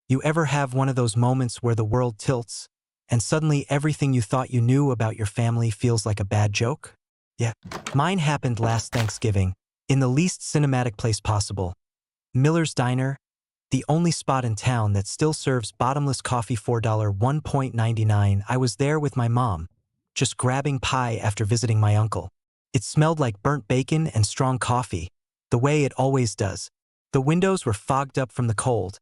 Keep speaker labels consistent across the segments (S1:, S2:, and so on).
S1: You ever have one of those moments where the world tilts, and suddenly everything you thought you knew about your family feels like a bad joke? Yeah. Mine happened last Thanksgiving, in the least cinematic place possible. Miller's Diner, the only spot in town that still serves bottomless coffee for $1.99. I was there with my mom, just grabbing pie after visiting my uncle. It smelled like burnt bacon and strong coffee, the way it always does. The windows were fogged up from the cold,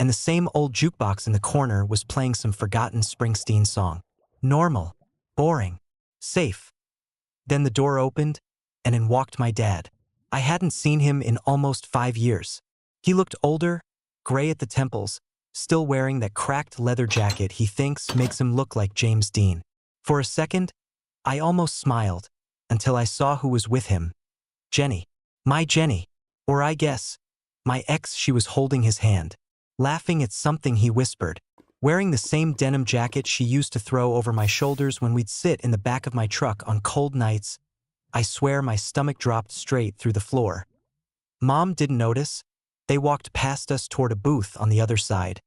S1: and the same old jukebox in the corner was playing some forgotten Springsteen song. Normal, boring, safe. Then the door opened, and in walked my dad. I hadn't seen him in almost 5 years. He looked older, gray at the temples, still wearing that cracked leather jacket he thinks makes him look like James Dean. For a second, I almost smiled, until I saw who was with him. Jenny. My Jenny. Or I guess, my ex. She was holding his hand, laughing at something he whispered, wearing the same denim jacket she used to throw over my shoulders when we'd sit in the back of my truck on cold nights. I swear my stomach dropped straight through the floor. Mom didn't notice. They walked past us toward a booth on the other side,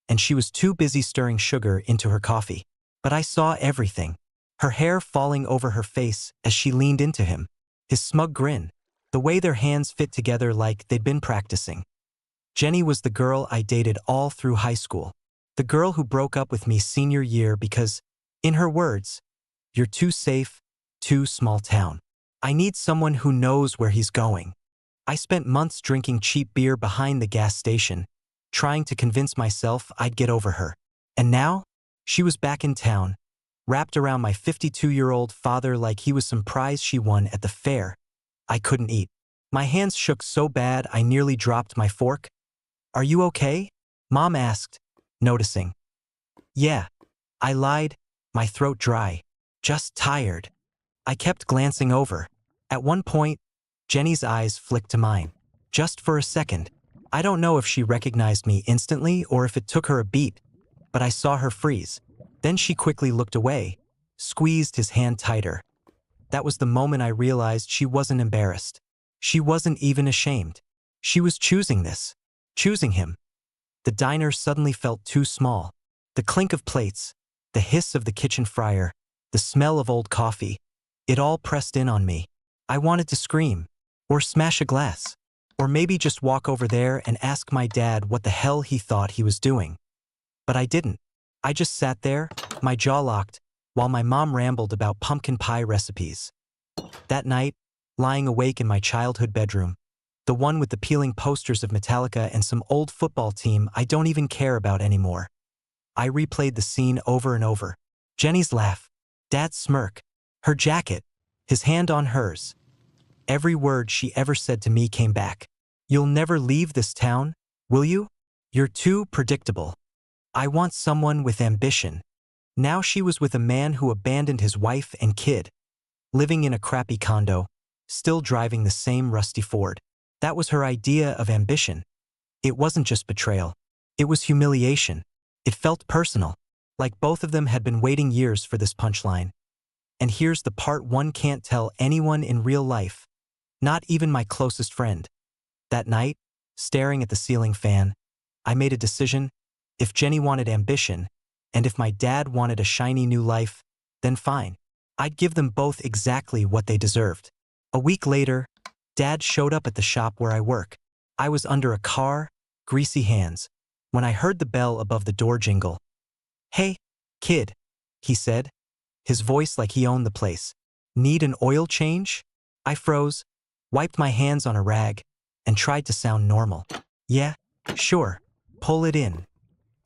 S1: and she was too busy stirring sugar into her coffee. But I saw everything. Her hair falling over her face as she leaned into him, his smug grin, the way their hands fit together like they'd been practicing. Jenny was the girl I dated all through high school, the girl who broke up with me senior year because, in her words, "You're too safe, too small town. I need someone who knows where he's going." I spent months drinking cheap beer behind the gas station, trying to convince myself I'd get over her. And now, she was back in town, wrapped around my 52-year-old father like he was some prize she won at the fair. I couldn't eat. My hands shook so bad I nearly dropped my fork. "Are you okay?" Mom asked, noticing. "Yeah," I lied, my throat dry. "Just tired." I kept glancing over. At one point, Jenny's eyes flicked to mine. Just for a second. I don't know if she recognized me instantly or if it took her a beat, but I saw her freeze. Then she quickly looked away, squeezed his hand tighter. That was the moment I realized she wasn't embarrassed. She wasn't even ashamed. She was choosing this. Choosing him. The diner suddenly felt too small. The clink of plates, the hiss of the kitchen fryer, the smell of old coffee. It all pressed in on me. I wanted to scream, or smash a glass, or maybe just walk over there and ask my dad what the hell he thought he was doing. But I didn't. I just sat there, my jaw locked, while my mom rambled about pumpkin pie recipes. That night, lying awake in my childhood bedroom, the one with the peeling posters of Metallica and some old football team I don't even care about anymore, I replayed the scene over and over. Jenny's laugh, Dad's smirk, her jacket, his hand on hers. Every word she ever said to me came back. "You'll never leave this town, will you? You're too predictable. I want someone with ambition." Now she was with a man who abandoned his wife and kid, living in a crappy condo, still driving the same rusty Ford. That was her idea of ambition. It wasn't just betrayal. It was humiliation. It felt personal, like both of them had been waiting years for this punchline. And here's the part one can't tell anyone in real life, not even my closest friend. That night, staring at the ceiling fan, I made a decision. If Jenny wanted ambition, and if my dad wanted a shiny new life, then fine. I'd give them both exactly what they deserved. A week later, Dad showed up at the shop where I work. I was under a car, greasy hands, when I heard the bell above the door jingle. "Hey, kid," he said, his voice like he owned the place. "Need an oil change?" I froze, wiped my hands on a rag, and tried to sound normal. "Yeah, sure, pull it in."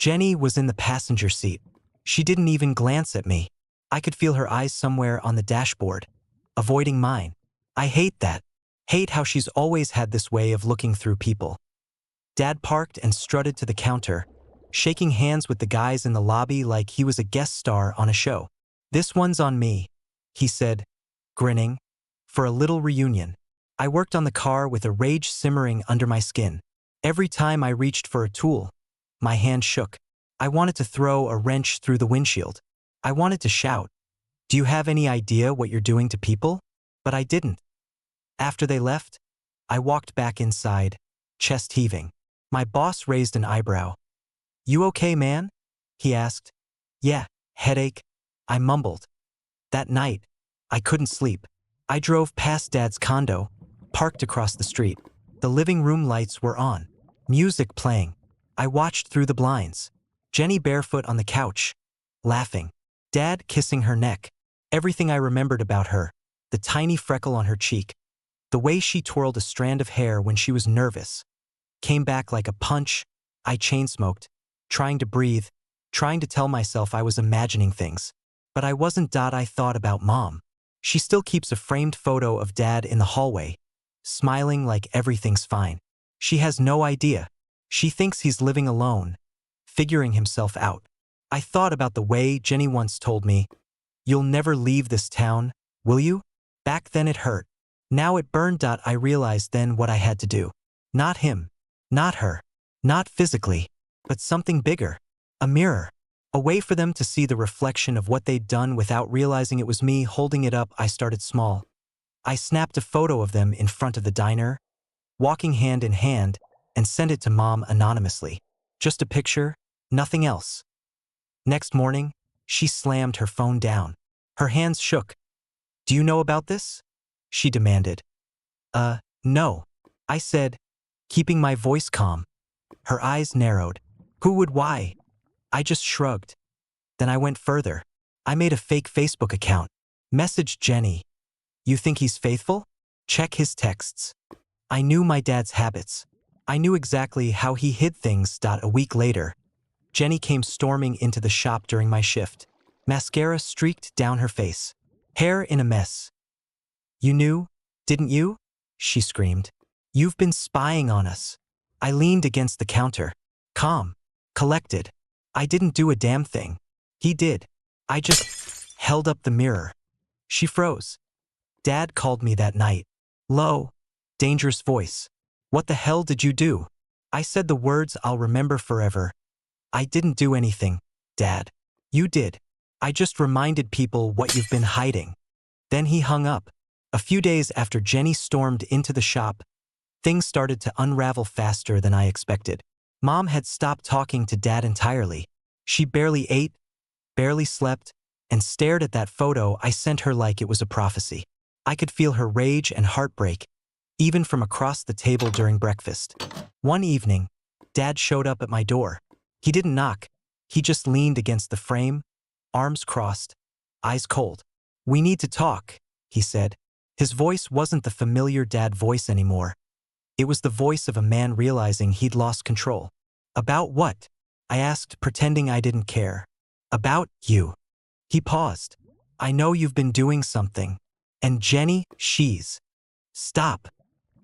S1: Jenny was in the passenger seat. She didn't even glance at me. I could feel her eyes somewhere on the dashboard, avoiding mine. I hate that. Hate how she's always had this way of looking through people. Dad parked and strutted to the counter, shaking hands with the guys in the lobby like he was a guest star on a show. "This one's on me," he said, grinning, "for a little reunion." I worked on the car with a rage simmering under my skin. Every time I reached for a tool, my hand shook. I wanted to throw a wrench through the windshield. I wanted to shout, "Do you have any idea what you're doing to people?" But I didn't. After they left, I walked back inside, chest heaving. My boss raised an eyebrow. "You okay, man?" he asked. "Yeah, headache," I mumbled. That night, I couldn't sleep. I drove past Dad's condo, parked across the street. The living room lights were on, music playing. I watched through the blinds. Jenny barefoot on the couch, laughing. Dad kissing her neck. Everything I remembered about her, the tiny freckle on her cheek, the way she twirled a strand of hair when she was nervous, came back like a punch. I chain-smoked, trying to breathe, trying to tell myself I was imagining things. But I wasn't. I thought about Mom. She still keeps a framed photo of Dad in the hallway, smiling like everything's fine. She has no idea. She thinks he's living alone, figuring himself out. I thought about the way Jenny once told me, "You'll never leave this town, will you?" Back then it hurt. Now it burned. I realized then what I had to do. Not him. Not her. Not physically. But something bigger. A mirror. A way for them to see the reflection of what they'd done without realizing it was me holding it up. I started small. I snapped a photo of them in front of the diner, walking hand in hand, and sent it to Mom anonymously. Just a picture, nothing else. Next morning, she slammed her phone down. Her hands shook. "Do you know about this?" she demanded. No," I said, keeping my voice calm. Her eyes narrowed. "Who would? Why?" I just shrugged. Then I went further. I made a fake Facebook account. Messaged Jenny. "You think he's faithful? Check his texts." I knew my dad's habits. I knew exactly how he hid things. A week later, Jenny came storming into the shop during my shift. Mascara streaked down her face. Hair in a mess. "You knew, didn't you?" she screamed. "You've been spying on us." I leaned against the counter. Calm. Collected. "I didn't do a damn thing. He did. I just held up the mirror." She froze. "Dad called me that night. Low, dangerous voice. 'What the hell did you do?' I said the words I'll remember forever. 'I didn't do anything, Dad. You did. I just reminded people what you've been hiding.'" Then he hung up. A few days after Jenny stormed into the shop, things started to unravel faster than I expected. Mom had stopped talking to Dad entirely. She barely ate, barely slept, and stared at that photo I sent her like it was a prophecy. I could feel her rage and heartbreak, even from across the table during breakfast. One evening, Dad showed up at my door. He didn't knock. He just leaned against the frame, arms crossed, eyes cold. "We need to talk," he said. His voice wasn't the familiar Dad voice anymore. It was the voice of a man realizing he'd lost control. "About what?" I asked, pretending I didn't care. "About you." He paused. "I know you've been doing something. And Jenny, she's..." "Stop."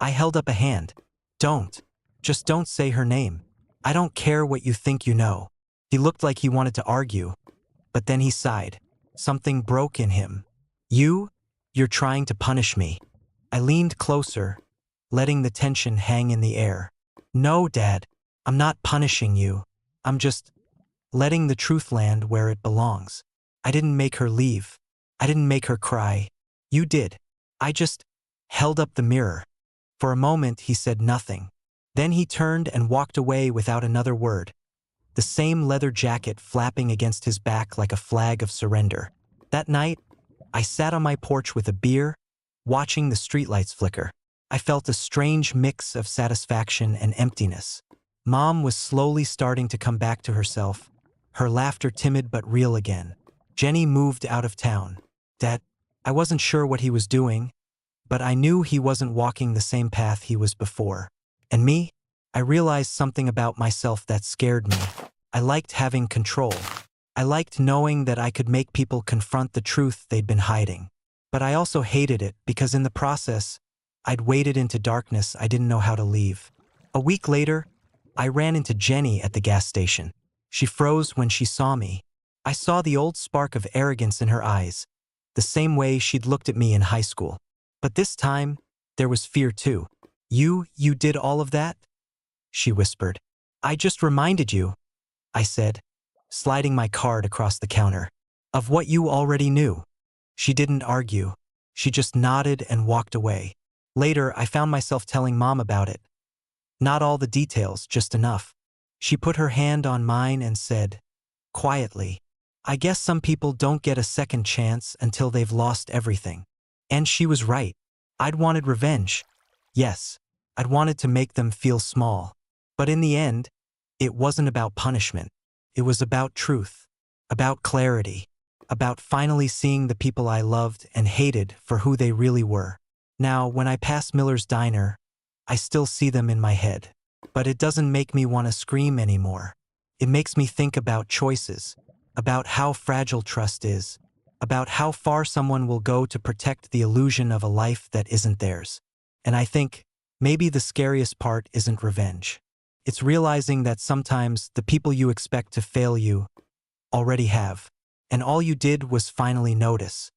S1: I held up a hand. "Don't. Just don't say her name. I don't care what you think you know." He looked like he wanted to argue, but then he sighed. Something broke in him. You're trying to punish me." I leaned closer, letting the tension hang in the air. "No, Dad. I'm not punishing you. I'm just letting the truth land where it belongs. I didn't make her leave. I didn't make her cry. You did. I just held up the mirror." For a moment, he said nothing. Then he turned and walked away without another word, the same leather jacket flapping against his back like a flag of surrender. That night, I sat on my porch with a beer, watching the streetlights flicker. I felt a strange mix of satisfaction and emptiness. Mom was slowly starting to come back to herself, her laughter timid but real again. Jenny moved out of town. Dad, I wasn't sure what he was doing, but I knew he wasn't walking the same path he was before. And me? I realized something about myself that scared me. I liked having control. I liked knowing that I could make people confront the truth they'd been hiding. But I also hated it because in the process, I'd waded into darkness I didn't know how to leave. A week later, I ran into Jenny at the gas station. She froze when she saw me. I saw the old spark of arrogance in her eyes, the same way she'd looked at me in high school. But this time, there was fear too. You did all of that?" she whispered. "I just reminded you," I said, sliding my card across the counter, "of what you already knew." She didn't argue. She just nodded and walked away. Later, I found myself telling Mom about it. Not all the details, just enough. She put her hand on mine and said, quietly, I guess some people don't get a second chance until they've lost everything. And she was right. I'd wanted revenge. Yes, I'd wanted to make them feel small. But in the end, it wasn't about punishment. It was about truth, about clarity, about finally seeing the people I loved and hated for who they really were. Now, when I pass Miller's Diner, I still see them in my head. But it doesn't make me want to scream anymore. It makes me think about choices, about how fragile trust is, about how far someone will go to protect the illusion of a life that isn't theirs. And I think, maybe the scariest part isn't revenge. It's realizing that sometimes the people you expect to fail you already have. And all you did was finally notice.